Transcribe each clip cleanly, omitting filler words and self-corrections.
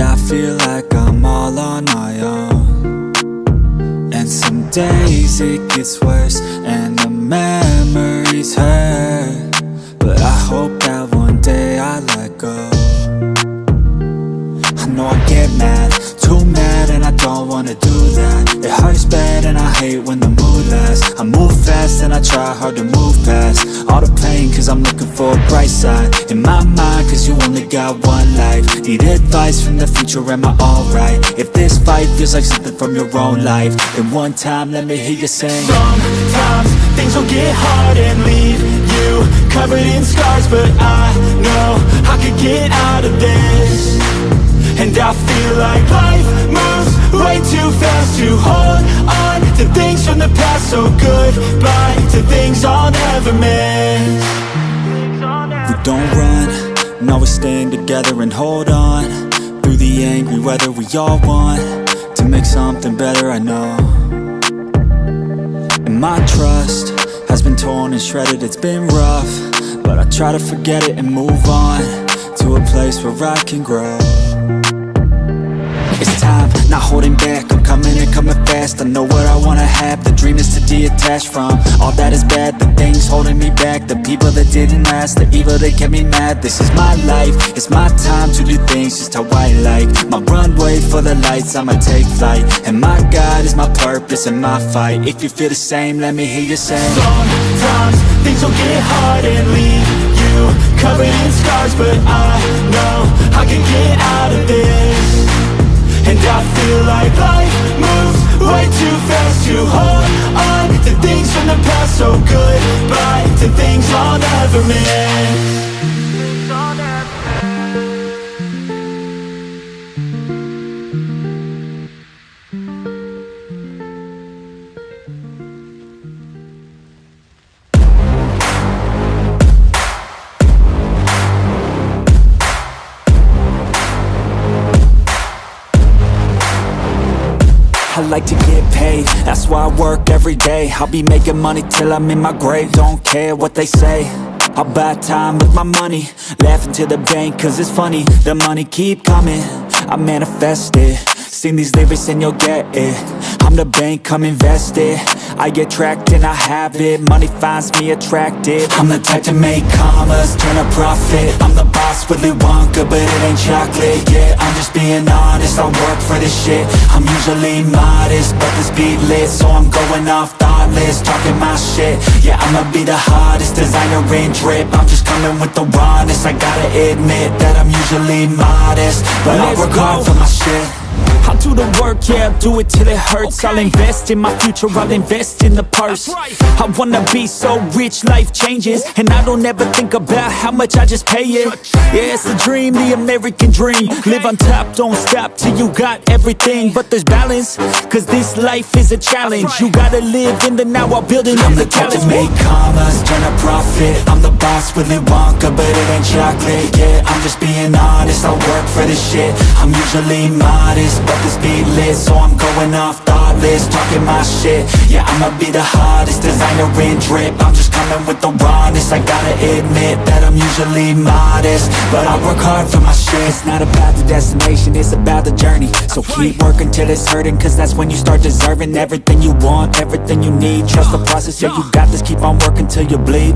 I feel like I'm all on my own. And some days it gets worse and the memories hurt, but I hope that one day I let go. I know I get mad, too mad, and I don't wanna do that. It hurts bad and I hate when the mood lasts. I move fast and I try hard to move past all the pain, cause I'm looking for a bright side in my mind, cause you only got one life. Need advice from the future, am I alright? If this fight feels like something from your own life, then one time let me hear you sing. Sometimes things will get hard and leave you covered in scars, but I know I could get out of this. And I feel like life moves way too fast to hold on to things from the past. So goodbye to things I'll never miss. We don't run, no, we're staying together and hold on through the angry weather. We all want to make something better, I know. And my trust has been torn and shredded, it's been rough, but I try to forget it and move on to a place where I can grow. It's time, not holding back, I'm coming and coming fast. I know what I wanna have, the dream is to detach from all that is bad, the things holding me back, the people that didn't last, the evil that kept me mad. This is my life, it's my time to do things just how I like. My runway for the lights, I'ma take flight, and my God is my purpose and my fight. If you feel the same, let me hear you say. Sometimes things will get hard and leave you covered in scars, but I know I can get out of this. And I feel like life moves way too fast to hold on to things from the past. So goodbye to things I'll never miss. I like to get paid, that's why I work every day. I'll be making money till I'm in my grave. Don't care what they say, I'll buy time with my money. Laughing to the bank cause it's funny, the money keep coming, I manifest it. Sing these lyrics and you'll get it. I'm the bank, come invest it. I get tracked and I have it. Money finds me attractive. I'm the type to make commas, turn a profit. I'm the boss, Willy Wonka, but it ain't chocolate. Yeah, I'm just being honest, I work for this shit. I'm usually modest, but this beat lit, so I'm going off thoughtless, talking my shit. Yeah, I'ma be the hottest designer in drip. I'm just coming with the rawness. I gotta admit that I'm usually modest, but I work hard for my shit. I'll do the work, yeah, I'll do it till it hurts. I'll invest in my future, I'll invest in the purse. I wanna be so rich, life changes, and I don't ever think about how much I just pay it. Yeah, it's the dream, the American dream. Live on top, don't stop till you got everything. But there's balance, cause this life is a challenge. You gotta live in the now while building up the type talent. to make commas, turn a profit. I'm the boss, Willy Wonka, but it ain't chocolate. Yeah, I'm just being honest, I work for this shit. I'm usually modest, but this beat lit, so I'm going off thoughtless, talking my shit. Yeah, I'ma be the hottest designer in drip. I'm just coming with the rawness. I gotta admit that I'm usually modest, but I work hard for my shit. It's not about the destination, it's about the journey. So keep working till it's hurting, cause that's when you start deserving everything you want, everything you need. Trust the process, yeah, you got this. Keep on working till you bleed.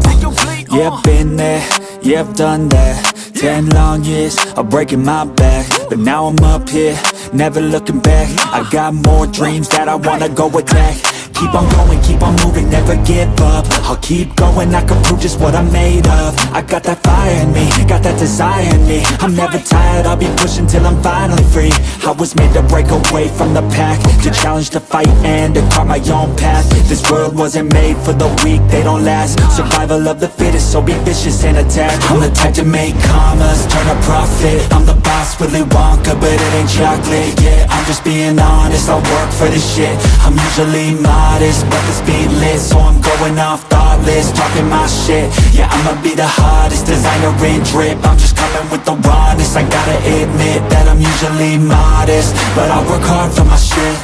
Yeah, I've been there, yeah, I've done that. 10 long years of breaking my back, but now I'm up here, never looking back. I got more dreams that I wanna go attack. Keep on going, keep on moving, never give up. I'll keep going, I can prove just what I'm made of. I got that fire in me, got that desire in me. I'm never tired, I'll be pushing till I'm finally free. I was made to break away from the pack, to challenge, to fight, and to carve my own path. This world wasn't made for the weak, they don't last. Survival of the fittest, so be vicious and attack. I'm the type to make commas, turn a profit. I'm the boss, Willy Wonka, but it ain't chocolate. Yeah, I'm just being honest, I work for this shit. I'm usually modest, but this beat lit, so I'm going off thoughtless, talking my shit. Yeah, I'ma be the hottest designer in drip. I'm just coming with the rawness. I gotta admit that I'm usually modest, but I work hard for my shit.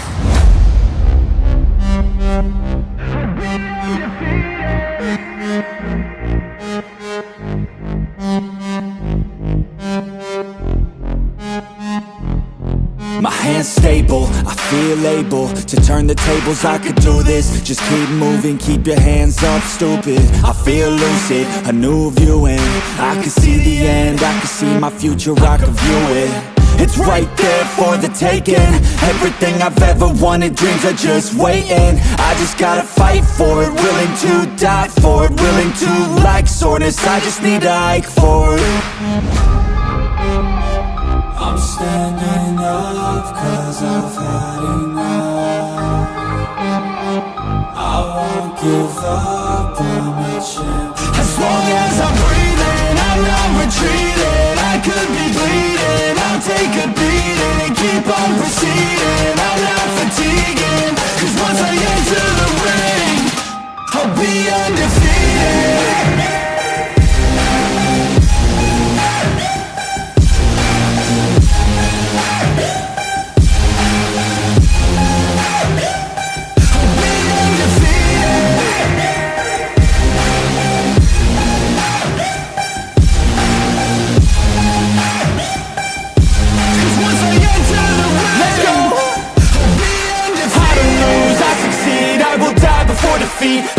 My hands stable, I feel able to turn the tables, I could do this. Just keep moving, keep your hands up, stupid. I feel lucid, a new view, and I can see the end, I can see my future, I can view it. It's right there for the taking. Everything I've ever wanted, dreams are just waiting. I just gotta fight for it, willing to die for it, willing to like soreness, I just need a hike for it. I'm standing up 'cause I've had enough. I won't give up, I'm a champ. As long as I'm breathing, I'm not retreating. I could be bleeding, I'll take a beating and keep on proceeding. I'm not fatiguing, 'cause once I enter the ring, I'll be undefeated.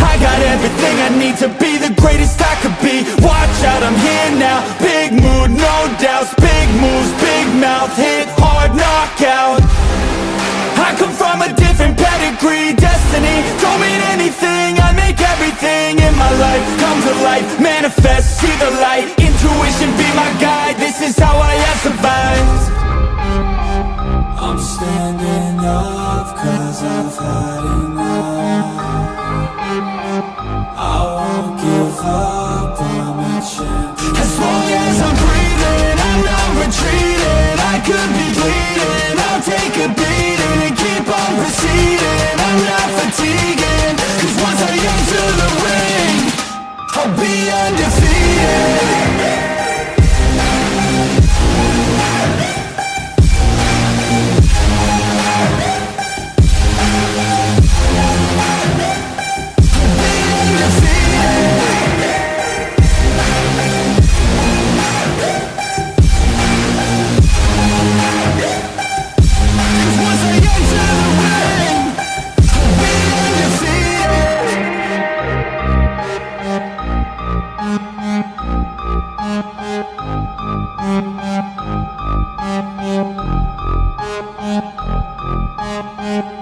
I got everything I need to be the greatest I could be. Watch out, I'm here now. Big mood, no doubts. Big moves, big mouth. Hit hard, knockout. I come from a different pedigree. Destiny don't mean anything. I make everything in my life come to life. Manifest, see the light. Intuition be my guide. This is how I have survived. I'm standing up 'cause I've had enough. I won't give up, I'm a champ. As long as I'm breathing, I'm not retreating. I could be bleeding, I'll take a beating and keep on proceeding. I'm not fatiguing, 'cause once I enter the ring, I'll be undefeated. We'll be right back.